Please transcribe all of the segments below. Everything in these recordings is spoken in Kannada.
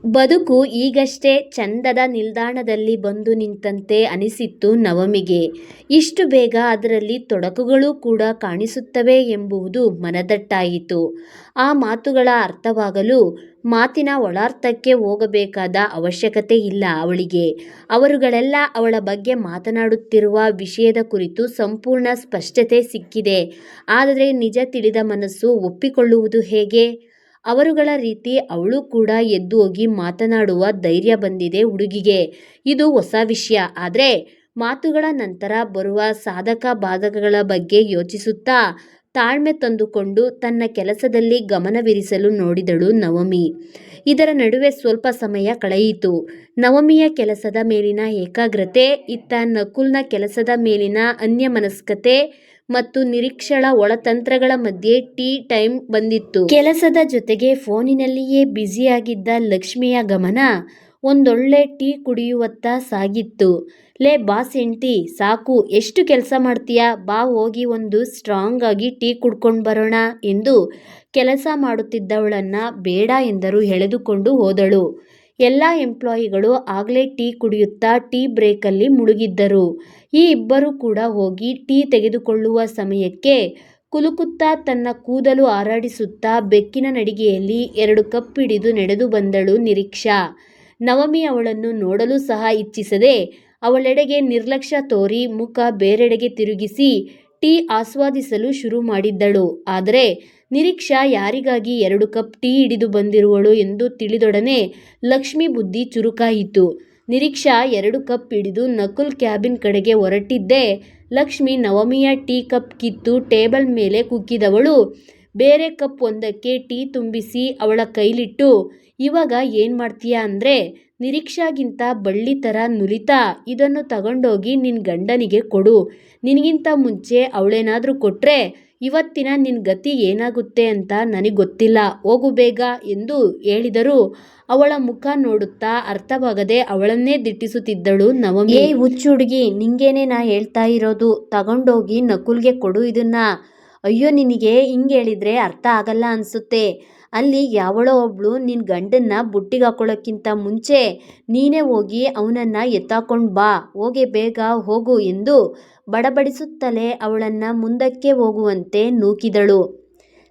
ಬದುಕು ಈಗಷ್ಟೇ ಚಂದದ ನಿಲ್ದಾಣದಲ್ಲಿ ಬಂದು ನಿಂತಂತೆ ಅನಿಸಿತ್ತು ನವಮಿಗೆ. ಇಷ್ಟು ಬೇಗ ಅದರಲ್ಲಿ ತೊಡಕುಗಳು ಕೂಡ ಕಾಣಿಸುತ್ತವೆ ಎಂಬುದು ಮನದಟ್ಟಾಯಿತು. ಆ ಮಾತುಗಳ ಅರ್ಥವಾಗಲು ಮಾತಿನ ಒಳಾರ್ಥಕ್ಕೆ ಹೋಗಬೇಕಾದ ಅವಶ್ಯಕತೆ ಇಲ್ಲ ಅವಳಿಗೆ. ಅವರುಗಳೆಲ್ಲ ಅವಳ ಬಗ್ಗೆ ಮಾತನಾಡುತ್ತಿರುವ ವಿಷಯದ ಕುರಿತು ಸಂಪೂರ್ಣ ಸ್ಪಷ್ಟತೆ ಸಿಕ್ಕಿದೆ. ಆದರೆ ನಿಜ ತಿಳಿದ ಮನಸ್ಸು ಒಪ್ಪಿಕೊಳ್ಳುವುದು ಹೇಗೆ? ಅವರುಗಳ ರೀತಿ ಅವಳು ಕೂಡ ಎದ್ದು ಹೋಗಿ ಮಾತನಾಡುವ ಧೈರ್ಯ ಬಂದಿದೆ ಹುಡುಗಿಗೆ. ಇದು ಹೊಸ ವಿಷಯ. ಆದರೆ ಮಾತುಗಳ ನಂತರ ಬರುವ ಸಾಧಕ ಬಾಧಕಗಳ ಬಗ್ಗೆ ಯೋಚಿಸುತ್ತಾ ತಾಳ್ಮೆ ತಂದುಕೊಂಡು ತನ್ನ ಕೆಲಸದಲ್ಲಿ ಗಮನವಿರಿಸಲು ನೋಡಿದಳು ನವಮಿ. ಇದರ ನಡುವೆ ಸ್ವಲ್ಪ ಸಮಯ ಕಳೆಯಿತು. ನವಮಿಯ ಕೆಲಸದ ಮೇಲಿನ ಏಕಾಗ್ರತೆ, ಇತ್ತ ನಕುಲ್ನ ಕೆಲಸದ ಮೇಲಿನ ಅನ್ಯಮನಸ್ಕತೆ ಮತ್ತು ನಿರೀಕ್ಷಳ ಒಳತಂತ್ರಗಳ ಮಧ್ಯೆ ಟೀ ಟೈಮ್ ಬಂದಿತ್ತು. ಕೆಲಸದ ಜೊತೆಗೆ ಫೋನಿನಲ್ಲಿಯೇ ಬ್ಯುಸಿಯಾಗಿದ್ದ ಲಕ್ಷ್ಮಿಯ ಗಮನ ಒಂದೊಳ್ಳೆ ಟೀ ಕುಡಿಯುವತ್ತ ಸಾಗಿತ್ತು. ಲೇ ಬಾಸ್ ಹೆಂಡ್ತಿ, ಸಾಕು, ಎಷ್ಟು ಕೆಲಸ ಮಾಡ್ತೀಯಾ, ಬಾ ಹೋಗಿ ಒಂದು ಸ್ಟ್ರಾಂಗ್ ಆಗಿ ಟೀ ಕುಡ್ಕೊಂಡು ಬರೋಣ ಎಂದು ಕೆಲಸ ಮಾಡುತ್ತಿದ್ದವಳನ್ನ ಬೇಡ ಎಂದರೂ ಎಳೆದುಕೊಂಡು ಹೋದಳು. ಎಲ್ಲ ಎಂಪ್ಲಾಯಿಗಳು ಆಗಲೇ ಟೀ ಕುಡಿಯುತ್ತಾ ಟೀ ಬ್ರೇಕಲ್ಲಿ ಮುಳುಗಿದ್ದರು. ಈ ಇಬ್ಬರು ಕೂಡ ಹೋಗಿ ಟೀ ತೆಗೆದುಕೊಳ್ಳುವ ಸಮಯಕ್ಕೆ ಕುಲುಕುತ್ತಾ ತನ್ನ ಕೂದಲು ಹಾರಾಡಿಸುತ್ತಾ ಬೆಕ್ಕಿನ ನಡಿಗೆಯಲ್ಲಿ 2 ಕಪ್ ಹಿಡಿದು ನಡೆದು ಬಂದಳು ನಿರೀಕ್ಷಾ. ನವಮಿ ಅವಳನ್ನು ನೋಡಲು ಸಹ ಇಚ್ಛಿಸದೆ ಅವಳೆಡೆಗೆ ನಿರ್ಲಕ್ಷ್ಯ ತೋರಿ ಮುಖ ಬೇರೆಡೆಗೆ ತಿರುಗಿಸಿ ಟೀ ಆಸ್ವಾದಿಸಲು ಶುರು ಮಾಡಿದ್ದಳು. ಆದರೆ ನಿರೀಕ್ಷಾ ಯಾರಿಗಾಗಿ 2 ಕಪ್ ಟೀ ಹಿಡಿದು ಬಂದಿರುವಳು ಎಂದು ತಿಳಿದೊಡನೆ ಲಕ್ಷ್ಮಿ ಬುದ್ಧಿ ಚುರುಕಾಯಿತು. ನಿರೀಕ್ಷಾ 2 ಕಪ್ ಹಿಡಿದು ನಕುಲ್ ಕ್ಯಾಬಿನ್ ಕಡೆಗೆ ಹೊರಟಿದ್ದೇ ಲಕ್ಷ್ಮಿ ನವಮಿಯ ಟೀ ಕಪ್ ಕಿತ್ತು ಟೇಬಲ್ ಮೇಲೆ ಕುಕ್ಕಿದವಳು ಬೇರೆ ಕಪ್ ಒಂದಕ್ಕೆ ಟೀ ತುಂಬಿಸಿ ಅವಳ ಕೈಲಿಟ್ಟು, ಇವಾಗ ಏನು ಮಾಡ್ತೀಯಾ ಅಂದರೆ ನಿರೀಕ್ಷಾಗಿಂತ ಬಳ್ಳಿ ಥರ ನುಲಿತಾ, ಇದನ್ನು ತಗೊಂಡೋಗಿ ನಿನ್ನ ಗಂಡನಿಗೆ ಕೊಡು. ನಿನಗಿಂತ ಮುಂಚೆ ಅವಳೇನಾದರೂ ಕೊಟ್ಟರೆ ಇವತ್ತಿನ ನಿನ್ನ ಗತಿ ಏನಾಗುತ್ತೆ ಅಂತ ನನಗೆ ಗೊತ್ತಿಲ್ಲ, ಹೋಗು ಬೇಗ ಎಂದು ಹೇಳಿದರು. ಅವಳ ಮುಖ ನೋಡುತ್ತಾ ಅರ್ಥವಾಗದೆ ಅವಳನ್ನೇ ದಿಟ್ಟಿಸುತ್ತಿದ್ದಳು ನವಮಿ. ಏ ಹುಚ್ಚು ಹುಡುಗಿ, ನಿಂಗೇನೆ ನಾ ಹೇಳ್ತಾ ಇರೋದು, ತಗೊಂಡೋಗಿ ನಕುಲ್ಗೆ ಕೊಡು ಇದನ್ನ. ಅಯ್ಯೋ, ನಿನಗೆ ಹಿಂಗೆ ಹೇಳಿದ್ರೆ ಅರ್ಥ ಆಗಲ್ಲ ಅನಿಸುತ್ತೆ. ಅಲ್ಲಿ ಯಾವಳೋ ಒಬ್ಳು ನಿನ್ನ ಗಂಡನ್ನ ಬುಟ್ಟಿಗೆ ಹಾಕೊಳ್ಳೋಕ್ಕಿಂತ ಮುಂಚೆ ನೀನೇ ಹೋಗಿ ಅವನನ್ನು ಎತ್ತಾಕೊಂಡು ಬಾ, ಹೋಗೆ ಬೇಗ ಹೋಗು ಎಂದು ಬಡಬಡಿಸುತ್ತಲೇ ಅವಳನ್ನು ಮುಂದಕ್ಕೆ ಹೋಗುವಂತೆ ನೂಕಿದಳು.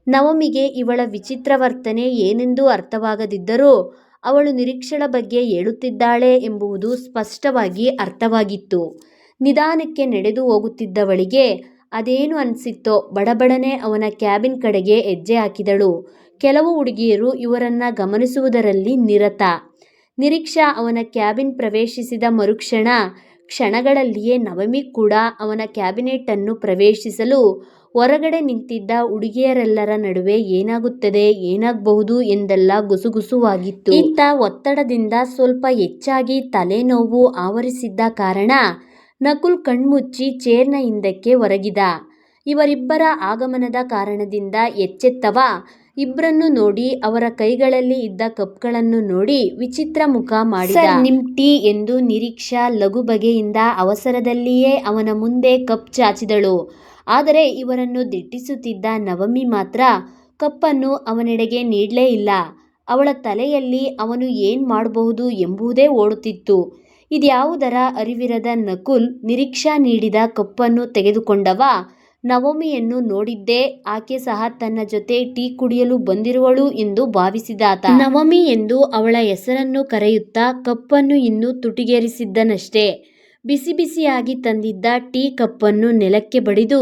ನವಮಿಗೆ ಇವಳ ವಿಚಿತ್ರ ವರ್ತನೆ ಏನೆಂದು ಅರ್ಥವಾಗದಿದ್ದರೂ ಅವಳು ನಿರೀಕ್ಷಳ ಬಗ್ಗೆ ಹೇಳುತ್ತಿದ್ದಾಳೆ ಎಂಬುದು ಸ್ಪಷ್ಟವಾಗಿ ಅರ್ಥವಾಗಿತ್ತು. ನಿಧಾನಕ್ಕೆ ನಡೆದು ಹೋಗುತ್ತಿದ್ದವಳಿಗೆ ಅದೇನು ಅನಿಸಿತ್ತೋ ಬಡಬಡನೆ ಅವನ ಕ್ಯಾಬಿನ್ ಕಡೆಗೆ ಹೆಜ್ಜೆ ಹಾಕಿದಳು. ಕೆಲವು ಹುಡುಗಿಯರು ಇವರನ್ನ ಗಮನಿಸುವುದರಲ್ಲಿ ನಿರತ. ನಿರೀಕ್ಷಾ ಅವನ ಕ್ಯಾಬಿನ್ ಪ್ರವೇಶಿಸಿದ ಮರುಕ್ಷಣ ಕ್ಷಣಗಳಲ್ಲಿಯೇ ನವಮಿ ಕೂಡ ಅವನ ಕ್ಯಾಬಿನೆಟ್ ಪ್ರವೇಶಿಸಲು ಹೊರಗಡೆ ನಿಂತಿದ್ದ ಹುಡುಗಿಯರೆಲ್ಲರ ನಡುವೆ ಏನಾಗಬಹುದು ಎಂದೆಲ್ಲ ಗುಸುಗುಸುವಾಗಿತ್ತು. ಇತ್ತ ಒತ್ತಡದಿಂದ ಸ್ವಲ್ಪ ಹೆಚ್ಚಾಗಿ ತಲೆನೋವು ಆವರಿಸಿದ್ದ ಕಾರಣ ನಕುಲ್ ಕಣ್ಮುಚ್ಚಿ ಚೇರ್ನ ಹಿಂದಕ್ಕೆ ಒರಗಿದ. ಇವರಿಬ್ಬರ ಆಗಮನದ ಕಾರಣದಿಂದ ಎಚ್ಚೆತ್ತವ ಇಬ್ಬರನ್ನು ನೋಡಿ ಅವರ ಕೈಗಳಲ್ಲಿ ಇದ್ದ ಕಪ್ಗಳನ್ನು ನೋಡಿ ವಿಚಿತ್ರ ಮುಖ ಮಾಡಿದ. ಸರ್, ನಿಮ್ ಟೀ ಎಂದು ನಿರೀಕ್ಷಾ ಲಘು ಬಗೆಯಿಂದ ಅವಸರದಲ್ಲಿಯೇ ಅವನ ಮುಂದೆ ಕಪ್ ಚಾಚಿದಳು. ಆದರೆ ಇವರನ್ನು ದಿಟ್ಟಿಸುತ್ತಿದ್ದ ನವಮಿ ಮಾತ್ರ ಕಪ್ಪನ್ನು ಅವನೆಡೆಗೆ ನೀಡಲೇ ಇಲ್ಲ. ಅವಳ ತಲೆಯಲ್ಲಿ ಅವನು ಏನು ಮಾಡಬಹುದು ಎಂಬುದೇ ಓಡುತ್ತಿತ್ತು. ಇದ್ಯಾವುದರ ಅರಿವಿರದ ನಕುಲ್ ನಿರೀಕ್ಷಾ ನೀಡಿದ ಕಪ್ಪನ್ನು ತೆಗೆದುಕೊಂಡವ. ನವಮಿಯನ್ನು ನೋಡಿದ್ದೇ ಆಕೆ ಸಹ ತನ್ನ ಜೊತೆ ಟೀ ಕುಡಿಯಲು ಬಂದಿರುವಳು ಎಂದು ಭಾವಿಸಿದಾತ ನವಮಿ ಎಂದು ಅವಳ ಹೆಸರನ್ನು ಕರೆಯುತ್ತಾ ಕಪ್ಪನ್ನು ಇನ್ನೂ ತುಟಿಗೇರಿಸಿದ್ದನಷ್ಟೇ. ಬಿಸಿ ಬಿಸಿಯಾಗಿ ತಂದಿದ್ದ ಟೀ ಕಪ್ಪನ್ನು ನೆಲಕ್ಕೆ ಬಡಿದು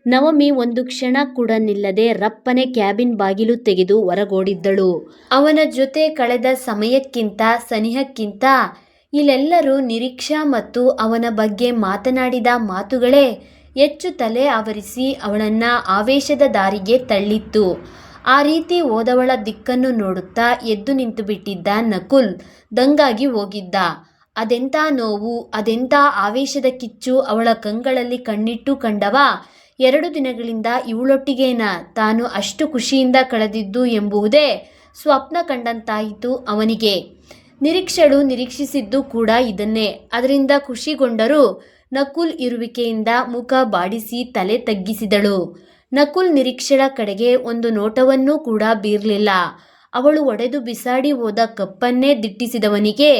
ನವಮಿ ಒಂದು ಕ್ಷಣ ಕೂಡ ನಿಲ್ಲದೆ ರಪ್ಪನೆ ಕ್ಯಾಬಿನ್ ಬಾಗಿಲು ತೆಗೆದು ಹೊರಗೋಡಿದ್ದಳು. ಅವನ ಜೊತೆ ಕಳೆದ ಸಮಯಕ್ಕಿಂತ ಸನಿಹಕ್ಕಿಂತ ಇಲ್ಲೆಲ್ಲರೂ ನಿರೀಕ್ಷಾ ಮತ್ತು ಅವನ ಬಗ್ಗೆ ಮಾತನಾಡಿದ ಮಾತುಗಳೇ ಹೆಚ್ಚು ತಲೆ ಆವರಿಸಿ ಅವಳನ್ನ ಆವೇಶದ ದಾರಿಗೆ ತಳ್ಳಿತ್ತು. ಆ ರೀತಿ ಹೋದವಳ ದಿಕ್ಕನ್ನು ನೋಡುತ್ತಾ ಎದ್ದು ನಿಂತು ಬಿಟ್ಟಿದ್ದ ನಕುಲ್ ದಂಗಾಗಿ ಹೋಗಿದ್ದ. ಅದೆಂಥ ನೋವು, ಅದೆಂಥ ಆವೇಶದ ಕಿಚ್ಚು ಅವಳ ಕಂಗಳಲ್ಲಿ ಕಣ್ಣಿಟ್ಟು ಕಂಡವ. 2 ದಿನಗಳಿಂದ ಇವಳೊಟ್ಟಿಗೇನ ತಾನು ಅಷ್ಟು ಖುಷಿಯಿಂದ ಕಳೆದಿದ್ದು ಎಂಬುದೇ ಸ್ವಪ್ನ ಕಂಡಂತಾಯಿತು ಅವನಿಗೆ. ನಿರೀಕ್ಷಳು ನಿರೀಕ್ಷಿಸಿದ್ದು ಕೂಡ ಇದನ್ನೇ. ಅದರಿಂದ ಖುಷಿಗೊಂಡರೂ ನಕುಲ್ ಇರುವಿಕೆಯಿಂದ ಮುಖ ಬಾಡಿಸಿ ತಲೆ ತಗ್ಗಿಸಿದಳು. ನಕುಲ್ ನಿರೀಕ್ಷಳ ಕಡೆಗೆ ಒಂದು ನೋಟವನ್ನೂ ಕೂಡ ಬೀರಲಿಲ್ಲ. ಅವಳು ಒಡೆದು ಬಿಸಾಡಿ ಹೋದ ಕಪ್ಪನ್ನೇ ದಿಟ್ಟಿಸಿದವನಿಗೆ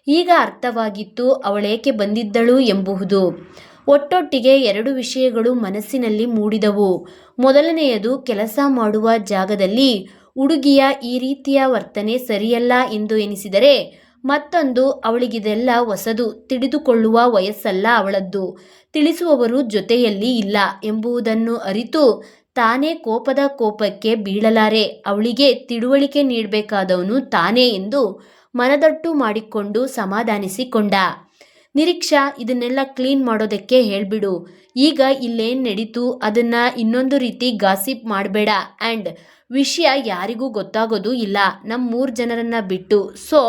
ಈಗ ಅರ್ಥವಾಗಿತ್ತು ಅವಳೇಕೆ ಬಂದಿದ್ದಳು ಎಂಬುದು. ಒಟ್ಟೊಟ್ಟಿಗೆ 2 ವಿಷಯಗಳು ಮನಸ್ಸಿನಲ್ಲಿ ಮೂಡಿದವು. ಮೊದಲನೆಯದು, ಕೆಲಸ ಮಾಡುವ ಜಾಗದಲ್ಲಿ ಹುಡುಗಿಯ ಈ ರೀತಿಯ ವರ್ತನೆ ಸರಿಯಲ್ಲ ಎಂದು ಎನಿಸಿದರೆ, ಮತ್ತೊಂದು, ಅವಳಿಗಿದೆಲ್ಲ ಹೊಸದು, ತಿಳಿದುಕೊಳ್ಳುವ ವಯಸ್ಸಲ್ಲ ಅವಳದ್ದು, ತಿಳಿಸುವವರು ಜೊತೆಯಲ್ಲಿ ಇಲ್ಲ ಎಂಬುದನ್ನು ಅರಿತು ತಾನೇ ಕೋಪದ ಕೋಪಕ್ಕೆ ಬೀಳಲಾರೆ, ಅವಳಿಗೆ ತಿಳುವಳಿಕೆ ನೀಡಬೇಕಾದವನು ತಾನೇ ಎಂದು ಮನದಟ್ಟು ಮಾಡಿಕೊಂಡು ಸಮಾಧಾನಿಸಿಕೊಂಡ. ನಿರೀಕ್ಷಾ, ಇದನ್ನೆಲ್ಲ ಕ್ಲೀನ್ ಮಾಡೋದಕ್ಕೆ ಹೇಳ್ಬಿಡು. ಈಗ ಇಲ್ಲೇನು ನಡೀತು ಅದನ್ನ ಇನ್ನೊಂದು ರೀತಿ ಗಾಸಿಪ್ ಮಾಡಬೇಡ. ಆ್ಯಂಡ್ ವಿಷಯ ಯಾರಿಗೂ ಗೊತ್ತಾಗೋದು ಇಲ್ಲ, ನಮ್ಮ 3 ಜನರನ್ನ ಬಿಟ್ಟು. ಸೊ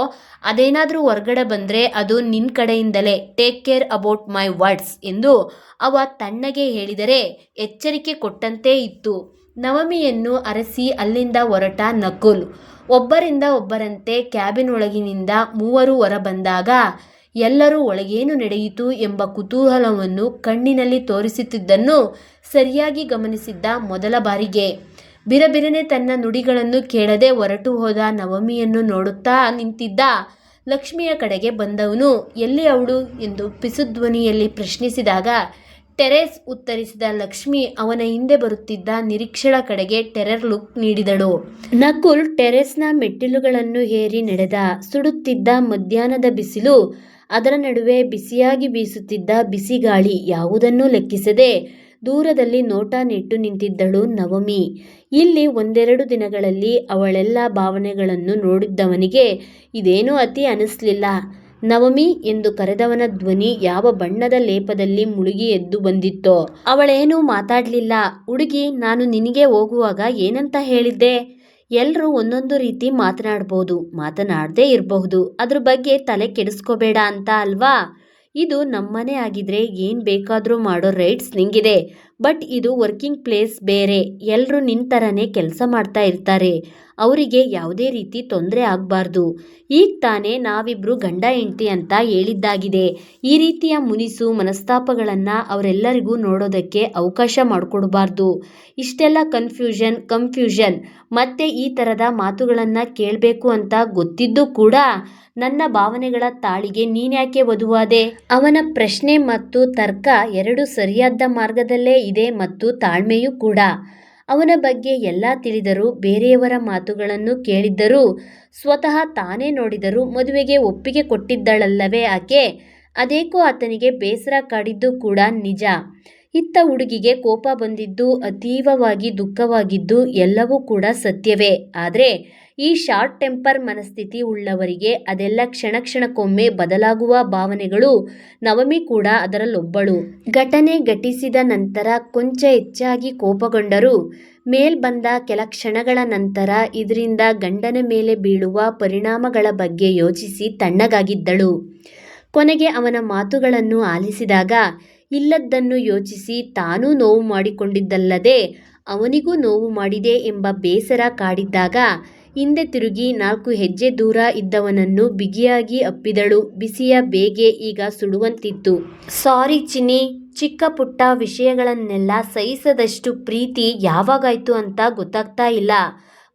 ಅದೇನಾದರೂ ಹೊರಗಡೆ ಬಂದರೆ ಅದು ನಿನ್ನ ಕಡೆಯಿಂದಲೇ. Take care about my words ಎಂದು ಅವ ತಣ್ಣಗೆ ಹೇಳಿದರೆ ಎಚ್ಚರಿಕೆ ಕೊಟ್ಟಂತೆ ಇತ್ತು. ನವಮಿಯನ್ನು ಅರಸಿ ಅಲ್ಲಿಂದ ಹೊರಟ ನಕುಲ್ ಒಬ್ಬರಿಂದ ಒಬ್ಬರಂತೆ ಕ್ಯಾಬಿನ್ ಒಳಗಿನಿಂದ 3 ಹೊರಬಂದಾಗ ಎಲ್ಲರೂ ಒಳಗೇನು ನಡೆಯಿತು ಎಂಬ ಕುತೂಹಲವನ್ನು ಕಣ್ಣಿನಲ್ಲಿ ತೋರಿಸುತ್ತಿದ್ದನ್ನು ಸರಿಯಾಗಿ ಗಮನಿಸಿದ್ದ ಮೊದಲ ಬಾರಿಗೆ. ಬಿರಬಿರನೆ ತನ್ನ ನುಡಿಗಳನ್ನು ಕೇಳದೆ ಹೊರಟು ಹೋದ ನವಮಿಯನ್ನು ನೋಡುತ್ತಾ ನಿಂತಿದ್ದ ಲಕ್ಷ್ಮಿಯ ಕಡೆಗೆ ಬಂದವನು, ಎಲ್ಲಿ ಅವಳು ಎಂದು ಪಿಸುಧ್ವನಿಯಲ್ಲಿ ಪ್ರಶ್ನಿಸಿದಾಗ ಟೆರೇಸ್ ಉತ್ತರಿಸಿದ ಲಕ್ಷ್ಮಿ ಅವನ ಹಿಂದೆ ಬರುತ್ತಿದ್ದ ನಿರೀಕ್ಷಳ ಕಡೆಗೆ ಟೆರರ್ ಲುಕ್ ನೀಡಿದಳು. ನಕುಲ್ ಟೆರೇಸ್ನ ಮೆಟ್ಟಿಲುಗಳನ್ನು ಏರಿ ನಡೆದ. ಸುಡುತ್ತಿದ್ದ ಮಧ್ಯಾಹ್ನದ ಬಿಸಿಲು, ಅದರ ನಡುವೆ ಬಿಸಿಯಾಗಿ ಬೀಸುತ್ತಿದ್ದ ಬಿಸಿಗಾಳಿ ಯಾವುದನ್ನೂ ಲೆಕ್ಕಿಸದೆ ದೂರದಲ್ಲಿ ನೋಟ ನೆಟ್ಟು ನಿಂತಿದ್ದಳು ನವಮಿ. ಇಲ್ಲಿ 1-2 ದಿನಗಳಲ್ಲಿ ಅವಳೆಲ್ಲ ಭಾವನೆಗಳನ್ನು ನೋಡಿದ್ದವನಿಗೆ ಇದೇನೂ ಅತಿ ಅನಿಸ್ಲಿಲ್ಲ. ನವಮಿ ಎಂದು ಕರೆದವನ ಧ್ವನಿ ಯಾವ ಬಣ್ಣದ ಲೇಪದಲ್ಲಿ ಮುಳುಗಿ ಎದ್ದು ಬಂದಿತ್ತೋ. ಅವಳೇನೂ ಮಾತಾಡಲಿಲ್ಲ. ಹುಡುಗಿ, ನಾನು ನಿನಗೆ ಹೋಗುವಾಗ ಏನಂತ ಹೇಳಿದ್ದೆ? ಎಲ್ಲರೂ ಒಂದೊಂದು ರೀತಿ ಮಾತನಾಡ್ಬೋದು, ಮಾತನಾಡದೇ ಇರಬಹುದು, ಅದ್ರ ಬಗ್ಗೆ ತಲೆ ಕೆಡಿಸ್ಕೋಬೇಡ ಅಂತ ಅಲ್ವಾ? ಇದು ನಮ್ಮನೆ ಆಗಿದ್ರೆ ಏನು ಬೇಕಾದರೂ ಮಾಡೋ ರೈಟ್ಸ್ ನಿಂಗಿದೆ. ಬಟ್ ಇದು ವರ್ಕಿಂಗ್ ಪ್ಲೇಸ್ ಬೇರೆ. ಎಲ್ಲರೂ ನಿನ್ನ ಥರನೇ ಕೆಲಸ ಮಾಡ್ತಾ ಇರ್ತಾರೆ, ಅವರಿಗೆ ಯಾವುದೇ ರೀತಿ ತೊಂದರೆ ಆಗಬಾರ್ದು. ಈಗ ತಾನೇ ನಾವಿಬ್ರು ಗಂಡ ಹೆಂಡತಿ ಅಂತ ಹೇಳಿದ್ದಾಗಿದೆ. ಈ ರೀತಿಯ ಮುನಿಸು ಮನಸ್ತಾಪಗಳನ್ನು ಅವರೆಲ್ಲರಿಗೂ ನೋಡೋದಕ್ಕೆ ಅವಕಾಶ ಮಾಡಿಕೊಡಬಾರ್ದು. ಇಷ್ಟೆಲ್ಲ ಕನ್ಫ್ಯೂಷನ್ ಮತ್ತೆ ಈ ಥರದ ಮಾತುಗಳನ್ನು ಕೇಳಬೇಕು ಅಂತ ಗೊತ್ತಿದ್ದು ಕೂಡ ನನ್ನ ಭಾವನೆಗಳ ತಾಳಿಗೆ ನೀನ್ಯಾಕೆ ವಧುವಾದೆ? ಅವನ ಪ್ರಶ್ನೆ ಮತ್ತು ತರ್ಕ 2 ಸರಿಯಾದ ಮಾರ್ಗದಲ್ಲೇ ಇದೆ ಮತ್ತು ತಾಳ್ಮೆಯೂ ಕೂಡ. ಅವನ ಬಗ್ಗೆ ಎಲ್ಲ ತಿಳಿದರೂ, ಬೇರೆಯವರ ಮಾತುಗಳನ್ನು ಕೇಳಿದ್ದರೂ, ಸ್ವತಃ ತಾನೇ ನೋಡಿದರೂ ಮದುವೆಗೆ ಒಪ್ಪಿಗೆ ಕೊಟ್ಟಿದ್ದಳಲ್ಲವೇ ಆಕೆ? ಅದೇಕೋ ಆತನಿಗೆ ಬೇಸರ ಕಾಡಿದ್ದು ಕೂಡ ನಿಜ. ಇತ್ತ ಹುಡುಗಿಗೆ ಕೋಪ ಬಂದಿದ್ದು, ಅತೀವವಾಗಿ ದುಃಖವಾಗಿದ್ದು ಎಲ್ಲವೂ ಕೂಡ ಸತ್ಯವೇ. ಆದರೆ ಈ ಶಾರ್ಟ್ ಟೆಂಪರ್ ಮನಸ್ಥಿತಿ ಉಳ್ಳವರಿಗೆ ಅದೆಲ್ಲ ಕ್ಷಣಕ್ಕೊಮ್ಮೆ ಬದಲಾಗುವ ಭಾವನೆಗಳು. ನವಮಿ ಕೂಡ ಅದರಲ್ಲೊಬ್ಬಳು. ಘಟನೆ ಘಟಿಸಿದ ನಂತರ ಕೊಂಚ ಹೆಚ್ಚಾಗಿ ಕೋಪಗೊಂಡರೂ ಬಂದ ಕೆಲ ಕ್ಷಣಗಳ ನಂತರ ಇದರಿಂದ ಗಂಡನ ಮೇಲೆ ಬೀಳುವ ಪರಿಣಾಮಗಳ ಬಗ್ಗೆ ಯೋಚಿಸಿ ತಣ್ಣಗಾಗಿದ್ದಳು. ಕೊನೆಗೆ ಅವನ ಮಾತುಗಳನ್ನು ಆಲಿಸಿದಾಗ ಇಲ್ಲದ್ದನ್ನು ಯೋಚಿಸಿ ತಾನೂ ನೋವು ಮಾಡಿಕೊಂಡಿದ್ದಲ್ಲದೆ ಅವನಿಗೂ ನೋವು ಮಾಡಿದೆ ಎಂಬ ಬೇಸರ ಕಾಡಿದ್ದಾಗ ಹಿಂದೆ ತಿರುಗಿ 4 ಹೆಜ್ಜೆ ದೂರ ಇದ್ದವನನ್ನು ಬಿಗಿಯಾಗಿ ಅಪ್ಪಿದಳು. ಬಿಸಿಯ ಬೇಗೆ ಈಗ ಸುಡುವಂತಿತ್ತು. ಸಾರಿ ಚಿನ್ನಿ, ಚಿಕ್ಕ ಪುಟ್ಟ ವಿಷಯಗಳನ್ನೆಲ್ಲ ಸಹಿಸದಷ್ಟು ಪ್ರೀತಿ ಯಾವಾಗಾಯ್ತು ಅಂತ ಗೊತ್ತಾಗ್ತಾ ಇಲ್ಲ.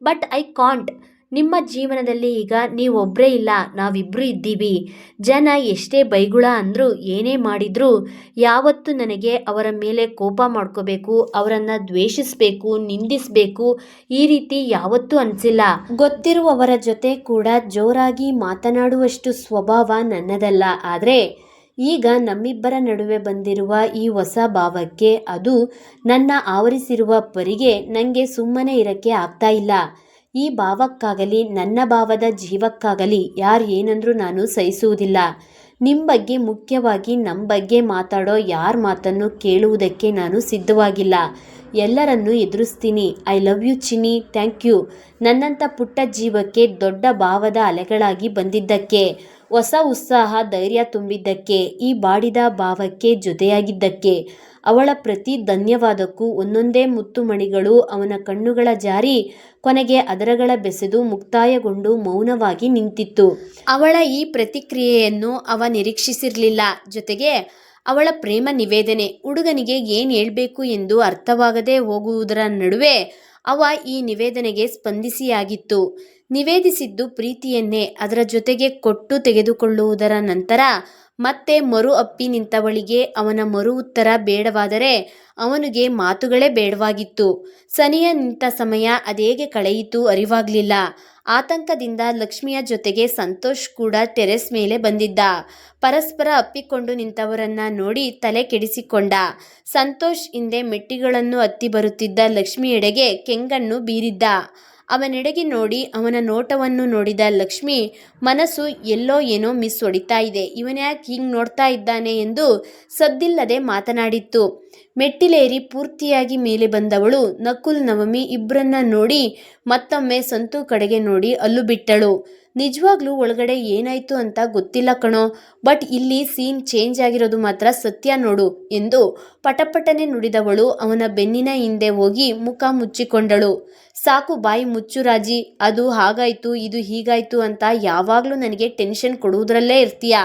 But I can't. ನಿಮ್ಮ ಜೀವನದಲ್ಲಿ ಈಗ ನೀವೊಬ್ಬರೇ ಇಲ್ಲ, ನಾವಿಬ್ಬರು ಇದ್ದೀವಿ. ಜನ ಎಷ್ಟೇ ಬೈಗುಳ ಅಂದರೂ ಏನೇ ಮಾಡಿದ್ರೂ ಯಾವತ್ತೂ ನನಗೆ ಅವರ ಮೇಲೆ ಕೋಪ ಮಾಡ್ಕೋಬೇಕು, ಅವರನ್ನು ದ್ವೇಷಿಸಬೇಕು, ನಿಂದಿಸಬೇಕು ಈ ರೀತಿ ಯಾವತ್ತೂ ಅನಿಸಿಲ್ಲ. ಗೊತ್ತಿರುವವರ ಜೊತೆ ಕೂಡ ಜೋರಾಗಿ ಮಾತನಾಡುವಷ್ಟು ಸ್ವಭಾವ ನನ್ನದಲ್ಲ. ಆದರೆ ಈಗ ನಮ್ಮಿಬ್ಬರ ನಡುವೆ ಬಂದಿರುವ ಈ ಹೊಸ ಭಾವಕ್ಕೆ, ಅದು ನನ್ನ ಆವರಿಸಿರುವ ಪರಿಗೆ ನನಗೆ ಸುಮ್ಮನೆ ಇರೋಕ್ಕೆ ಆಗ್ತಾ ಇಲ್ಲ. ಈ ಭಾವಕ್ಕಾಗಲಿ ನನ್ನ ಭಾವದ ಜೀವಕ್ಕಾಗಲಿ ಯಾರು ಏನಂದ್ರೂ ನಾನು ಸಹಿಸುವುದಿಲ್ಲ. ನಿಮ್ಮ ಬಗ್ಗೆ, ಮುಖ್ಯವಾಗಿ ನಮ್ಮ ಬಗ್ಗೆ ಮಾತಾಡೋ ಯಾರ ಮಾತನ್ನು ಕೇಳುವುದಕ್ಕೆ ನಾನು ಸಿದ್ಧವಾಗಿಲ್ಲ. ಎಲ್ಲರನ್ನೂ ಎದುರಿಸ್ತೀನಿ. I love you Chinni. Thank you, ನನ್ನಂಥ ಪುಟ್ಟ ಜೀವಕ್ಕೆ ದೊಡ್ಡ ಭಾವದ ಅಲೆಗಳಾಗಿ ಬಂದಿದ್ದಕ್ಕೆ, ಹೊಸ ಉತ್ಸಾಹ ಧೈರ್ಯ ತುಂಬಿದ್ದಕ್ಕೆ, ಈ ಬಾಡಿದ ಭಾವಕ್ಕೆ ಜೊತೆಯಾಗಿದ್ದಕ್ಕೆ. ಅವಳ ಪ್ರತಿ ಧನ್ಯವಾದಕ್ಕೂ ಒಂದೊಂದೇ ಮುತ್ತು ಮಣಿಗಳು ಅವನ ಕಣ್ಣುಗಳ ಜಾರಿ ಕೊನೆಗೆ ಅದರಗಳ ಬೆಸೆದು ಮುಕ್ತಾಯಗೊಂಡು ಮೌನವಾಗಿ ನಿಂತಿತ್ತು. ಅವಳ ಈ ಪ್ರತಿಕ್ರಿಯೆಯನ್ನು ಅವ ನಿರೀಕ್ಷಿಸಿರಲಿಲ್ಲ. ಜೊತೆಗೆ ಅವಳ ಪ್ರೇಮ ನಿವೇದನೆ. ಹುಡುಗನಿಗೆ ಏನು ಹೇಳಬೇಕು ಎಂದು ಅರ್ಥವಾಗದೆ ಹೋಗುವುದರ ನಡುವೆ ಅವ ಈ ನಿವೇದನೆಗೆ ಸ್ಪಂದಿಸಿಯಾಗಿತ್ತು. ನಿವೇದಿಸಿದ್ದು ಪ್ರೀತಿಯನ್ನೇ, ಅದರ ಜೊತೆಗೆ ಕೊಟ್ಟು ತೆಗೆದುಕೊಳ್ಳುವುದರ ನಂತರ ಮತ್ತೆ ಮರು ಅಪ್ಪಿ ನಿಂತವಳಿಗೆ ಅವನ ಮರು ಉತ್ತರ ಬೇಡವಾದರೆ ಅವನಿಗೆ ಮಾತುಗಳೇ ಬೇಡವಾಗಿತ್ತು. ಸನಿಯ ನಿಂತ ಸಮಯ ಅದೇಗೆ ಕಳೆಯಿತು ಅರಿವಾಗ್ಲಿಲ್ಲ. ಆತಂಕದಿಂದ ಲಕ್ಷ್ಮಿಯ ಜೊತೆಗೆ ಸಂತೋಷ್ ಕೂಡ ಟೆರೆಸ್ ಮೇಲೆ ಬಂದಿದ್ದ. ಪರಸ್ಪರ ಅಪ್ಪಿಕೊಂಡು ನಿಂತವರನ್ನ ನೋಡಿ ತಲೆ ಕೆಡಿಸಿಕೊಂಡ. ಸಂತೋಷ್ ಹಿಂದೆ ಮೆಟ್ಟಿಗಳನ್ನು ಹತ್ತಿ ಬರುತ್ತಿದ್ದ ಲಕ್ಷ್ಮಿಯೆಡೆಗೆ ಕೆಂಗಣ್ಣು ಬೀರಿದ್ದ. ಅವನೆಡೆಗೆ ನೋಡಿ ಅವನ ನೋಟವನ್ನು ನೋಡಿದ ಲಕ್ಷ್ಮಿ ಮನಸ್ಸು ಎಲ್ಲೋ ಏನೋ ಮಿಸ್ ಹೊಡಿತಾ ಇದೆ, ಇವನ್ಯಾಕೆ ಹಿಂಗೆ ನೋಡ್ತಾ ಇದ್ದಾನೆ ಎಂದು ಸದ್ದಿಲ್ಲದೆ ಮಾತನಾಡಿತ್ತು. ಮೆಟ್ಟಿಲೇರಿ ಪೂರ್ತಿಯಾಗಿ ಮೇಲೆ ಬಂದವಳು ನಕುಲ್ ನವಮಿ ಇಬ್ಬರನ್ನ ನೋಡಿ ಮತ್ತೊಮ್ಮೆ ಸಂತು ಕಡೆಗೆ ನೋಡಿ ಅಲ್ಲು ಬಿಟ್ಟಳು. ನಿಜವಾಗ್ಲೂ ಒಳಗಡೆ ಏನಾಯ್ತು ಅಂತ ಗೊತ್ತಿಲ್ಲ ಕಣೋ, ಬಟ್ ಇಲ್ಲಿ ಸೀನ್ ಚೇಂಜ್ ಆಗಿರೋದು ಮಾತ್ರ ಸತ್ಯ ನೋಡು ಎಂದು ಪಟಪಟನೆ ನುಡಿದವಳು ಅವನ ಬೆನ್ನಿನ ಹಿಂದೆ ಹೋಗಿ ಮುಖ ಮುಚ್ಚಿಕೊಂಡಳು. ಸಾಕು ಬಾಯಿ ಮುಚ್ಚು ರಾಜಿ, ಅದು ಹಾಗಾಯ್ತು ಇದು ಹೀಗಾಯ್ತು ಅಂತ ಯಾವಾಗಲೂ ನನಗೆ ಟೆನ್ಷನ್ ಕೊಡುವುದರಲ್ಲೇ ಇರ್ತೀಯ.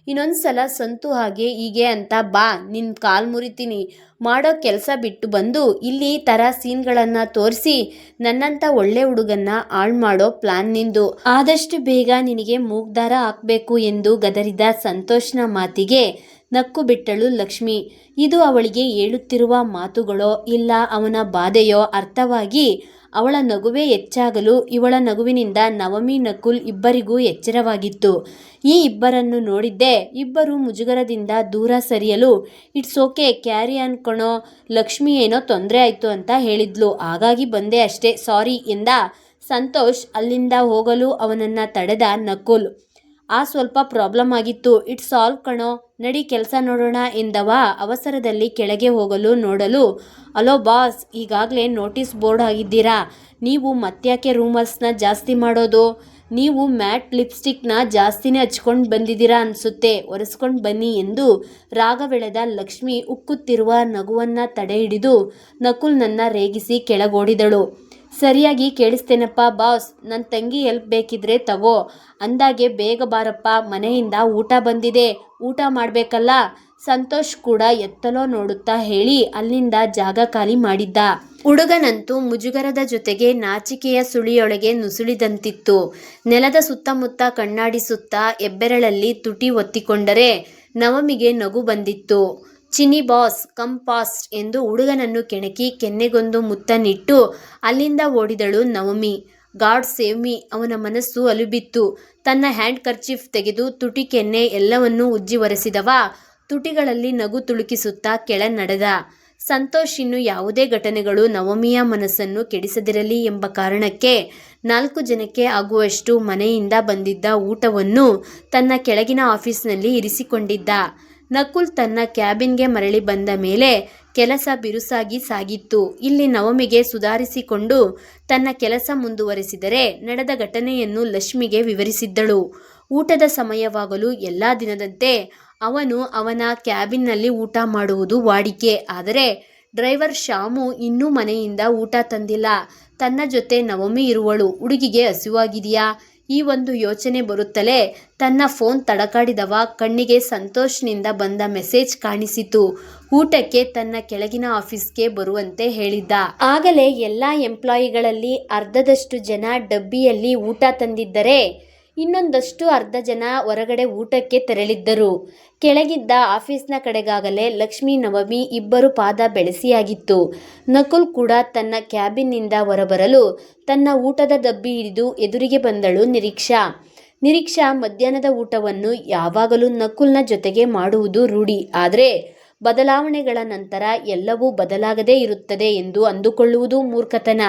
ಇನ್ನೊಂದ್ಸಲ ಸಂತು ಹಾಗೆ ಹೀಗೆ ಅಂತ ಬಾ, ನಿನ್ನ ಕಾಲು ಮುರಿತೀನಿ, ಮಾಡೋ ಕೆಲಸ ಬಿಟ್ಟು ಬಂದು ಇಲ್ಲಿ ಈ ಥರ ಸೀನ್ಗಳನ್ನು ತೋರಿಸಿ ನನ್ನಂಥ ಒಳ್ಳೆ ಹುಡುಗನ್ನ ಹಾಳು ಮಾಡೋ ಪ್ಲಾನ್ ನಿಂದು. ಆದಷ್ಟು ಬೇಗ ನಿನಗೆ ಮೂಗ್ದಾರ ಹಾಕಬೇಕು ಎಂದು ಗದರಿದ ಸಂತೋಷ್ನ ಮಾತಿಗೆ ನಕ್ಕು ಬಿಟ್ಟಳು ಲಕ್ಷ್ಮಿ. ಇದು ಅವಳಿಗೆ ಹೇಳುತ್ತಿರುವ ಮಾತುಗಳೋ ಇಲ್ಲ ಅವನ ಬಾಧೆಯೋ ಅರ್ಥವಾಗಿ ಅವಳ ನಗುವೇ ಹೆಚ್ಚಾಗಲು ಇವಳ ನಗುವಿನಿಂದ ನವಮಿ ನಕುಲ್ ಇಬ್ಬರಿಗೂ ಎಚ್ಚರವಾಗಿತ್ತು. ಈ ಇಬ್ಬರನ್ನು ನೋಡಿದ್ದೆ ಇಬ್ಬರು ಮುಜುಗರದಿಂದ ದೂರ ಸರಿಯಲು ಇಟ್ಸ್ ಓಕೆ ಕ್ಯಾರಿ ಆನ್ ಕಣೋ, ಲಕ್ಷ್ಮಿ ಏನೋ ತೊಂದರೆ ಆಯಿತು ಅಂತ ಹೇಳಿದ್ಲು, ಹಾಗಾಗಿ ಬಂದೆ ಅಷ್ಟೇ, ಸಾರಿ ಎಂದ ಸಂತೋಷ್. ಅಲ್ಲಿಂದ ಹೋಗಲು ಅವನನ್ನು ತಡೆದ ನಕುಲ್. ಸ್ವಲ್ಪ ಪ್ರಾಬ್ಲಮ್ ಆಗಿತ್ತು, ಇಟ್ಸ್ ಸಾಲ್ವ್ ಕಣೋ, ನಡಿ ಕೆಲಸ ನೋಡೋಣ ಎಂದವ ಅವಸರದಲ್ಲಿ ಕೆಳಗೆ ಹೋಗಲು ನೋಡಲು ಅಲೋ ಬಾಸ್, ಈಗಾಗಲೇ ನೋಟಿಸ್ ಬೋರ್ಡ್ ಆಗಿದ್ದೀರಾ, ನೀವು ಮತ್ತ್ಯಾಕೆ ರೂಮರ್ಸ್ನ ಜಾಸ್ತಿ ಮಾಡೋದು, ನೀವು ಮ್ಯಾಟ್ ಲಿಪ್ಸ್ಟಿಕ್ನ ಜಾಸ್ತಿನೇ ಹಚ್ಕೊಂಡು ಬಂದಿದ್ದೀರಾ ಅನಿಸುತ್ತೆ, ಒರೆಸ್ಕೊಂಡು ಬನ್ನಿ ಎಂದು ರಾಗವೆಳೆದ ಲಕ್ಷ್ಮಿ ಉಕ್ಕುತ್ತಿರುವ ನಗುವನ್ನು ತಡೆ ಹಿಡಿದು ನಕುಲ್ನನ್ನ ರೇಗಿಸಿ ಕೆಳಗೋಡಿದಳು. ಸರಿಯಾಗಿ ಕೇಳಿಸ್ತೇನಪ್ಪ ಬಾಸ್, ನನ್ನ ತಂಗಿ ಹೆಲ್ಪ್ ಬೇಕಿದ್ರೆ ತಗೋ, ಅಂದಾಗೆ ಬೇಗ ಬಾರಪ್ಪ, ಮನೆಯಿಂದ ಊಟ ಬಂದಿದೆ, ಊಟ ಮಾಡಬೇಕಲ್ಲ. ಸಂತೋಷ್ ಕೂಡ ಎತ್ತಲೋ ನೋಡುತ್ತಾ ಹೇಳಿ ಅಲ್ಲಿಂದ ಜಾಗ ಖಾಲಿ ಮಾಡಿದ್ದ. ಹುಡುಗನಂತೂ ಮುಜುಗರದ ಜೊತೆಗೆ ನಾಚಿಕೆಯ ಸುಳಿಯೊಳಗೆ ನುಸುಳಿದಂತಿತ್ತು. ನೆಲದ ಸುತ್ತಮುತ್ತ ಕಣ್ಣಾಡಿಸುತ್ತಾ ಹೆಬ್ಬೆರಳಲ್ಲಿ ತುಟಿ ಒತ್ತಿಕೊಂಡರೆ ನವಮಿಗೆ ನಗು ಬಂದಿತ್ತು. ಚಿನಿ ಬಾಸ್ ಕಮ್ ಫಾಸ್ಟ್ ಎಂದು ಹುಡುಗನನ್ನು ಕೆಣಕಿ ಕೆನ್ನೆಗೊಂದು ಮುತ್ತನ್ನಿಟ್ಟು ಅಲ್ಲಿಂದ ಓಡಿದಳು ನವಮಿ. ಗಾಡ್ ಸೇವ್ ಮೀ, ಅವನ ಮನಸ್ಸು ಅಲುಬಿತ್ತು. ತನ್ನ ಹ್ಯಾಂಡ್ ಕರ್ಚೀಫ್ ತೆಗೆದು ತುಟಿ ಕೆನ್ನೆ ಎಲ್ಲವನ್ನೂ ಉಜ್ಜಿ ಒರೆಸಿದವ ತುಟಿಗಳಲ್ಲಿ ನಗು ತುಳುಕಿಸುತ್ತಾ ಕೆಳ ನಡೆದ. ಸಂತೋಷ್ ಇನ್ನು ಯಾವುದೇ ಘಟನೆಗಳು ನವಮಿಯ ಮನಸ್ಸನ್ನು ಕೆಡಿಸದಿರಲಿ ಎಂಬ ಕಾರಣಕ್ಕೆ 4 ಜನಕ್ಕೆ ಆಗುವಷ್ಟು ಮನೆಯಿಂದ ಬಂದಿದ್ದ ಊಟವನ್ನು ತನ್ನ ಕೆಳಗಿನ ಆಫೀಸ್ನಲ್ಲಿ ಇರಿಸಿಕೊಂಡಿದ್ದ. ನಕುಲ್ ತನ್ನ ಕ್ಯಾಬಿನ್ಗೆ ಮರಳಿ ಬಂದ ಮೇಲೆ ಕೆಲಸ ಬಿರುಸಾಗಿ ಸಾಗಿತ್ತು. ಇಲ್ಲಿ ನವಮಿಗೆ ಸುಧಾರಿಸಿಕೊಂಡು ತನ್ನ ಕೆಲಸ ಮುಂದುವರೆಸಿದರೆ ನಡೆದ ಘಟನೆಯನ್ನು ಲಕ್ಷ್ಮಿಗೆ ವಿವರಿಸಿದ್ದಳು. ಊಟದ ಸಮಯವಾಗಲು ಎಲ್ಲ ದಿನದಂತೆ ಅವನು ಅವನ ಕ್ಯಾಬಿನ್ನಲ್ಲಿ ಊಟ ಮಾಡುವುದು ವಾಡಿಕೆ. ಆದರೆ ಡ್ರೈವರ್ ಶ್ಯಾಮು ಇನ್ನೂ ಮನೆಯಿಂದ ಊಟ ತಂದಿಲ್ಲ. ತನ್ನ ಜೊತೆ ನವಮಿ ಇರುವಳು, ಹುಡುಗಿಗೆ ಹಸಿವಾಗಿದೆಯಾ ಈ ಒಂದು ಯೋಚನೆ ಬರುತ್ತಲೇ ತನ್ನ ಫೋನ್ ತಡಕಾಡಿದವ ಕಣ್ಣಿಗೆ ಸಂತೋಷ್ನಿಂದ ಬಂದ ಮೆಸೇಜ್ ಕಾಣಿಸಿತು. ಊಟಕ್ಕೆ ತನ್ನ ಕೆಳಗಿನ ಆಫೀಸ್ಗೆ ಬರುವಂತೆ ಹೇಳಿದ್ದ. ಆಗಲೇ ಎಲ್ಲ ಎಂಪ್ಲಾಯಿಗಳಲ್ಲಿ ಅರ್ಧದಷ್ಟು ಜನ ಡಬ್ಬಿಯಲ್ಲಿ ಊಟ ತಂದಿದ್ದರೆ ಇನ್ನೊಂದಷ್ಟು ಅರ್ಧ ಜನ ಹೊರಗಡೆ ಊಟಕ್ಕೆ ತೆರಳಿದ್ದರು. ಕೆಳಗಿದ್ದ ಆಫೀಸ್ನ ಕಡೆಗಾಗಲೇ ಲಕ್ಷ್ಮಿ ನವಮಿ ಇಬ್ಬರು ಪಾದ ಬೆಳೆಸಿಯಾಗಿತ್ತು. ನಕುಲ್ ಕೂಡ ತನ್ನ ಕ್ಯಾಬಿನ್ನಿಂದ ಹೊರಬರಲು ತನ್ನ ಊಟದ ಡಬ್ಬಿ ಹಿಡಿದು ಎದುರಿಗೆ ಬಂದಳು ನಿರೀಕ್ಷಾ ಮಧ್ಯಾಹ್ನದ ಊಟವನ್ನು ಯಾವಾಗಲೂ ನಕುಲ್ನ ಜೊತೆಗೆ ಮಾಡುವುದು ರೂಢಿ. ಆದರೆ ಬದಲಾವಣೆಗಳ ನಂತರ ಎಲ್ಲವೂ ಬದಲಾಗದೇ ಇರುತ್ತದೆ ಎಂದು ಅಂದುಕೊಳ್ಳುವುದು ಮೂರ್ಖತನ.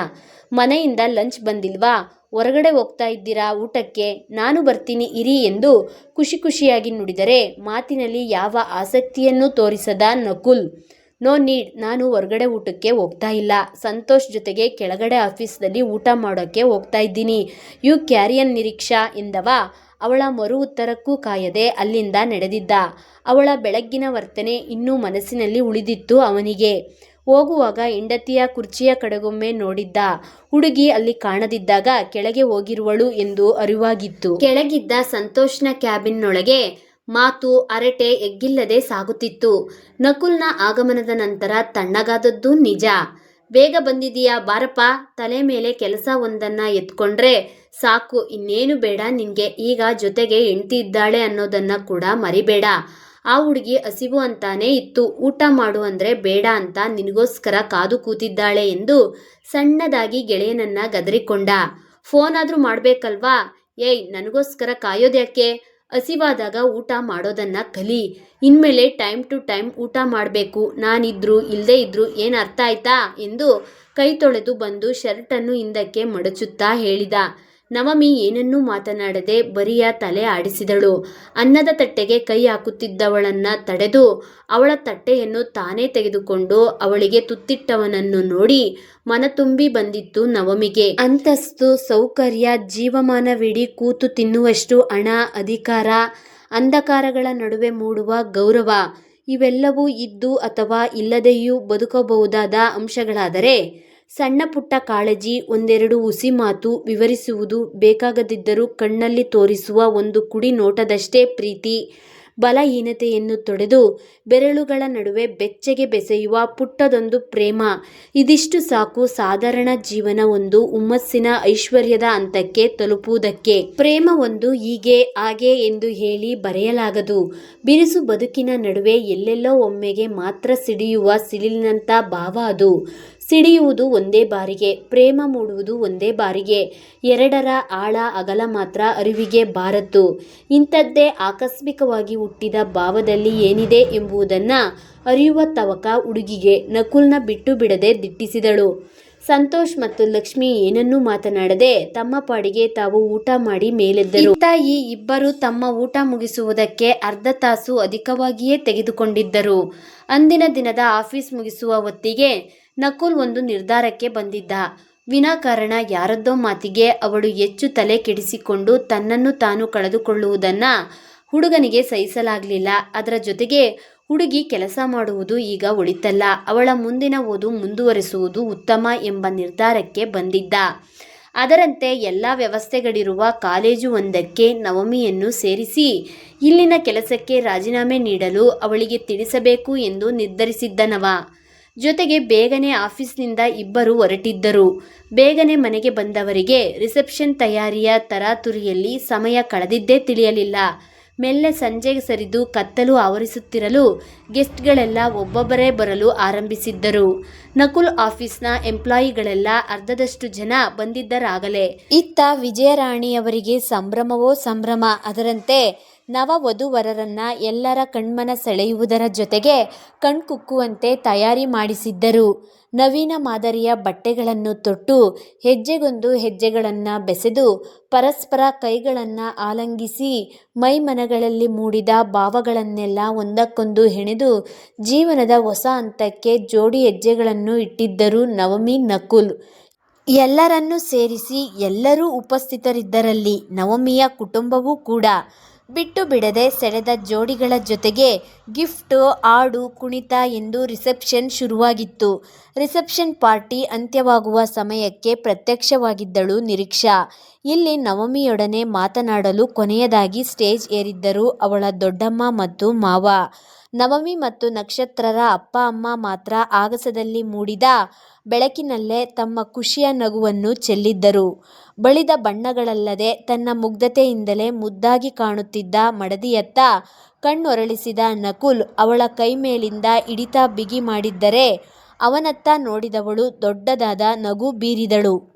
ಮನೆಯಿಂದ ಲಂಚ್ ಬಂದಿಲ್ವಾ, ಹೊರಗಡೆ ಹೋಗ್ತಾ ಇದ್ದೀರಾ ಊಟಕ್ಕೆ, ನಾನು ಬರ್ತೀನಿ ಇರಿ ಎಂದು ಖುಷಿಯಾಗಿ ನುಡಿದರೆ ಮಾತಿನಲ್ಲಿ ಯಾವ ಆಸಕ್ತಿಯನ್ನೂ ತೋರಿಸದ ನಕುಲ್, ನೋ ನೀಡ್, ನಾನು ಹೊರಗಡೆ ಊಟಕ್ಕೆ ಹೋಗ್ತಾ ಇಲ್ಲ, ಸಂತೋಷ್ ಜೊತೆಗೆ ಕೆಳಗಡೆ ಆಫೀಸ್ನಲ್ಲಿ ಊಟ ಮಾಡೋಕ್ಕೆ ಹೋಗ್ತಾ ಇದ್ದೀನಿ, ಯು ಕ್ಯಾರಿಯನ್ ನಿರೀಕ್ಷಾ ಎಂದವ ಅವಳ ಮರು ಉತ್ತರಕ್ಕೂ ಕಾಯದೆ ಅಲ್ಲಿಂದ ನಡೆದಿದ್ದ. ಅವಳ ಬೆಳಗ್ಗಿನ ವರ್ತನೆ ಇನ್ನೂ ಮನಸ್ಸಿನಲ್ಲಿ ಉಳಿದಿತ್ತು ಅವನಿಗೆ. ಹೋಗುವಾಗ ಹೆಂಡತಿಯ ಕುರ್ಚಿಯ ಕಡೆಗೊಮ್ಮೆ ನೋಡಿದ್ದ. ಹುಡುಗಿ ಅಲ್ಲಿ ಕಾಣದಿದ್ದಾಗ ಕೆಳಗೆ ಹೋಗಿರುವಳು ಎಂದು ಅರಿವಾಗಿತ್ತು. ಕೆಳಗಿದ್ದ ಸಂತೋಷ್ನ ಕ್ಯಾಬಿನ್ನೊಳಗೆ ಮಾತು ಹರಟೆ ಎಗ್ಗಿಲ್ಲದೆ ಸಾಗುತ್ತಿತ್ತು. ನಕುಲ್ನ ಆಗಮನದ ನಂತರ ತಣ್ಣಗಾದದ್ದು ನಿಜ. ಬೇಗ ಬಂದಿದೀಯಾ ಬಾರಪ್ಪ, ತಲೆ ಮೇಲೆ ಕೆಲಸ ಒಂದನ್ನ ಎತ್ಕೊಂಡ್ರೆ ಸಾಕು, ಇನ್ನೇನು ಬೇಡ ನಿನ್ಗೆ. ಈಗ ಜೊತೆಗೆ ಹೆಂಡ್ತಿ ಇದ್ದಾಳೆ ಅನ್ನೋದನ್ನ ಕೂಡ ಮರಿಬೇಡ. ಆ ಹುಡುಗಿ ಹಸಿವು ಅಂತಾನೆ ಇತ್ತು, ಊಟ ಮಾಡು ಅಂದ್ರೆ ಬೇಡ ಅಂತ ನಿನಗೋಸ್ಕರ ಕಾದು ಕೂತಿದ್ದಾಳೆ ಎಂದು ಸಣ್ಣದಾಗಿ ಗೆಳೆಯನನ್ನ ಗದರಿಕೊಂಡ. ಫೋನ್ ಆದ್ರೂ ಮಾಡ್ಬೇಕಲ್ವಾ? ಏಯ್, ನನಗೋಸ್ಕರ ಕಾಯೋದ್ಯಾಕೆ? ಹಸಿವಾದಾಗ ಊಟ ಮಾಡೋದನ್ನ ಕಲಿ. ಇನ್ಮೇಲೆ ಟೈಮ್ ಟು ಟೈಮ್ ಊಟ ಮಾಡಬೇಕು. ನಾನಿದ್ರು ಇಲ್ಲದೇ ಇದ್ರು ಏನು ಅರ್ಥ ಆಯ್ತಾ ಎಂದು ಕೈ ತೊಳೆದು ಬಂದು ಶರ್ಟನ್ನು ಹಿಂದಕ್ಕೆ ಮಡಚುತ್ತಾ ಹೇಳಿದ. ನವಮಿ ಏನನ್ನೂ ಮಾತನಾಡದೆ ಬರಿಯ ತಲೆ ಆಡಿಸಿದಳು. ಅನ್ನದ ತಟ್ಟೆಗೆ ಕೈ ಹಾಕುತ್ತಿದ್ದವಳನ್ನ ತಡೆದು ಅವಳ ತಟ್ಟೆಯನ್ನು ತಾನೇ ತೆಗೆದುಕೊಂಡು ಅವಳಿಗೆ ತುತ್ತಿಟ್ಟವನನ್ನು ನೋಡಿ ಮನತುಂಬಿ ಬಂದಿತ್ತು ನವಮಿಗೆ. ಅಂತಸ್ತು, ಸೌಕರ್ಯ, ಜೀವಮಾನವಿಡೀ ಕೂತು ತಿನ್ನುವಷ್ಟು ಹಣ, ಅಧಿಕಾರ, ಅಂಧಕಾರಗಳ ನಡುವೆ ಮೂಡುವ ಗೌರವ, ಇವೆಲ್ಲವೂ ಇದ್ದು ಅಥವಾ ಇಲ್ಲದೆಯೂ ಬದುಕಬಹುದಾದ ಅಂಶಗಳಾದರೆ ಸಣ್ಣ ಪುಟ್ಟ ಕಾಳಜಿ, ಒಂದೆರಡು ಹುಸಿ ಮಾತು, ವಿವರಿಸುವುದು ಬೇಕಾಗದಿದ್ದರೂ ಕಣ್ಣಲ್ಲಿ ತೋರಿಸುವ ಒಂದು ಕುಡಿ ನೋಟದಷ್ಟೇ ಪ್ರೀತಿ, ಬಲಹೀನತೆಯನ್ನು ತೊಡೆದು ಬೆರಳುಗಳ ನಡುವೆ ಬೆಚ್ಚಗೆ ಬೆಸೆಯುವ ಪುಟ್ಟದೊಂದು ಪ್ರೇಮ, ಇದಿಷ್ಟು ಸಾಕು ಸಾಧಾರಣ ಜೀವನ ಒಂದು ಹುಮ್ಮಸ್ಸಿನ ಐಶ್ವರ್ಯದ ಹಂತಕ್ಕೆ ತಲುಪುವುದಕ್ಕೆ. ಪ್ರೇಮ ಒಂದು ಹೀಗೆ ಹಾಗೆ ಎಂದು ಹೇಳಿ ಬರೆಯಲಾಗದು. ಬಿರುಸು ಬದುಕಿನ ನಡುವೆ ಎಲ್ಲೆಲ್ಲೋ ಒಮ್ಮೆಗೆ ಮಾತ್ರ ಸಿಡಿಯುವ ಸಿಡಿಲಿನಂಥ ಭಾವ ಅದು. ಸಿಡಿಯುವುದು ಒಂದೇ ಬಾರಿಗೆ, ಪ್ರೇಮ ಮೂಡುವುದು ಒಂದೇ ಬಾರಿಗೆ. ಎರಡರ ಆಳ ಅಗಲ ಮಾತ್ರ ಅರಿವಿಗೆ ಬಾರದ್ದು. ಇಂಥದ್ದೇ ಆಕಸ್ಮಿಕವಾಗಿ ಹುಟ್ಟಿದ ಭಾವದಲ್ಲಿ ಏನಿದೆ ಎಂಬುದನ್ನ ಅರಿಯುವ ತವಕ ಹುಡುಗಿಗೆ. ನಕುಲ್ನ ಬಿಟ್ಟು ಬಿಡದೆ ದಿಟ್ಟಿಸಿದಳು. ಸಂತೋಷ್ ಮತ್ತು ಲಕ್ಷ್ಮಿ ಏನನ್ನೂ ಮಾತನಾಡದೆ ತಮ್ಮ ಪಾಡಿಗೆ ತಾವು ಊಟ ಮಾಡಿ ಮೇಲೆದ್ದರು. ಇತ್ತ ಈ ಇಬ್ಬರು ತಮ್ಮ ಊಟ ಮುಗಿಸುವುದಕ್ಕೆ ಅರ್ಧ ತಾಸು ಅಧಿಕವಾಗಿಯೇ ತೆಗೆದುಕೊಂಡಿದ್ದರು. ಅಂದಿನ ದಿನದ ಆಫೀಸ್ ಮುಗಿಸುವ ಹೊತ್ತಿಗೆ ನಕುಲ್ ಒಂದು ನಿರ್ಧಾರಕ್ಕೆ ಬಂದಿದ್ದ. ವಿನಾಕಾರಣ ಯಾರದ್ದೋ ಮಾತಿಗೆ ಅವಳು ಹೆಚ್ಚು ತಲೆ ಕೆಡಿಸಿಕೊಂಡು ತನ್ನನ್ನು ತಾನು ಕಳೆದುಕೊಳ್ಳುವುದನ್ನ ಹುಡುಗನಿಗೆ ಸಹಿಸಲಾಗಲಿಲ್ಲ. ಅದರ ಜೊತೆಗೆ ಹುಡುಗಿ ಕೆಲಸ ಮಾಡುವುದು ಈಗ ಒಳಿತಲ್ಲ, ಅವಳ ಮುಂದಿನ ಓದು ಮುಂದುವರಿಸುವುದು ಉತ್ತಮ ಎಂಬ ನಿರ್ಧಾರಕ್ಕೆ ಬಂದಿದ್ದ. ಅದರಂತೆ ಎಲ್ಲ ವ್ಯವಸ್ಥೆಗಳಿರುವ ಕಾಲೇಜು ಒಂದಕ್ಕೆ ನವಮಿಯನ್ನು ಸೇರಿಸಿ ಇಲ್ಲಿನ ಕೆಲಸಕ್ಕೆ ರಾಜೀನಾಮೆ ನೀಡಲು ಅವಳಿಗೆ ತಿಳಿಸಬೇಕು ಎಂದು ನಿರ್ಧರಿಸಿದ್ದನವ. ಜೊತೆಗೆ ಬೇಗನೆ ಆಫೀಸ್ನಿಂದ ಇಬ್ಬರು ಹೊರಟಿದ್ದರು. ಬೇಗನೆ ಮನೆಗೆ ಬಂದವರಿಗೆ ರಿಸೆಪ್ಷನ್ ತಯಾರಿಯ ತರಾತುರಿಯಲ್ಲಿ ಸಮಯ ಕಳೆದಿದ್ದೇ ತಿಳಿಯಲಿಲ್ಲ. ಮೆಲ್ಲೆ ಸಂಜೆ ಸರಿದು ಕತ್ತಲು ಆವರಿಸುತ್ತಿರಲು ಗೆಸ್ಟ್ಗಳೆಲ್ಲ ಒಬ್ಬೊಬ್ಬರೇ ಬರಲು ಆರಂಭಿಸಿದ್ದರು. ನಕುಲ್ ಆಫೀಸ್ನ ಎಂಪ್ಲಾಯಿಗಳೆಲ್ಲ ಅರ್ಧದಷ್ಟು ಜನ ಬಂದಿದ್ದರಾಗಲೇ. ಇತ್ತ ವಿಜಯರಾಣಿಯವರಿಗೆ ಸಂಭ್ರಮವೋ ಸಂಭ್ರಮ. ಅದರಂತೆ ನವ ವಧುವರರನ್ನ ಎಲ್ಲರ ಕಣ್ಮನ ಸೆಳೆಯುವುದರ ಜೊತೆಗೆ ಕಣ್ಕುಕ್ಕುವಂತೆ ತಯಾರಿ ಮಾಡಿಸಿದ್ದರು. ನವೀನ ಮಾದರಿಯ ಬಟ್ಟೆಗಳನ್ನು ತೊಟ್ಟು ಹೆಜ್ಜೆಗೊಂದು ಹೆಜ್ಜೆಗಳನ್ನು ಬೆಸೆದು ಪರಸ್ಪರ ಕೈಗಳನ್ನು ಆಲಂಗಿಸಿ ಮೈಮನಗಳಲ್ಲಿ ಮೂಡಿದ ಭಾವಗಳನ್ನೆಲ್ಲ ಒಂದಕ್ಕೊಂದು ಹೆಣೆದು ಜೀವನದ ಹೊಸ ಹಂತಕ್ಕೆ ಜೋಡಿ ಹೆಜ್ಜೆಗಳನ್ನು ಇಟ್ಟಿದ್ದರು ನವಮಿ ನಕುಲ್. ಎಲ್ಲರನ್ನೂ ಸೇರಿಸಿ ಎಲ್ಲರೂ ಉಪಸ್ಥಿತರಿದ್ದರಲ್ಲಿ ನವಮಿಯ ಕುಟುಂಬವೂ ಕೂಡ. ಬಿಟ್ಟು ಬಿಡದೆ ಸೆಳೆದ ಜೋಡಿಗಳ ಜೊತೆಗೆ ಗಿಫ್ಟು, ಹಾಡು, ಕುಣಿತ ಎಂದು ರಿಸೆಪ್ಷನ್ ಶುರುವಾಗಿತ್ತು. ರಿಸೆಪ್ಷನ್ ಪಾರ್ಟಿ ಅಂತ್ಯವಾಗುವ ಸಮಯಕ್ಕೆ ಪ್ರತ್ಯಕ್ಷವಾಗಿದ್ದಳು ನಿರೀಕ್ಷಾ. ಇಲ್ಲಿ ನವಮಿಯೊಡನೆ ಮಾತನಾಡಲು ಕೊನೆಯದಾಗಿ ಸ್ಟೇಜ್ ಏರಿದ್ದರು ಅವಳ ದೊಡ್ಡಮ್ಮ ಮತ್ತು ಮಾವ. ನವಮಿ ಮತ್ತು ನಕ್ಷತ್ರರ ಅಪ್ಪ ಅಮ್ಮ ಮಾತ್ರ ಆಗಸದಲ್ಲಿ ಮೂಡಿದ ಬೆಳಕಿನಲ್ಲೇ ತಮ್ಮ ಖುಷಿಯ ನಗುವನ್ನು ಚೆಲ್ಲಿದ್ದರು. ಬಳಿದ ಬಣ್ಣಗಳಲ್ಲದೆ ತನ್ನ ಮುಗ್ಧತೆಯಿಂದಲೇ ಮುದ್ದಾಗಿ ಕಾಣುತ್ತಿದ್ದ ಮಡದಿಯತ್ತ ಕಣ್ಣೊರಳಿಸಿದ ನಕುಲ್ ಅವಳ ಕೈ ಮೇಲಿಂದ ಹಿಡಿತ ಬಿಗಿ ಮಾಡಿದ್ದರೆ ಅವನತ್ತ ನೋಡಿದವಳು ದೊಡ್ಡದಾದ ನಗು ಬೀರಿದಳು.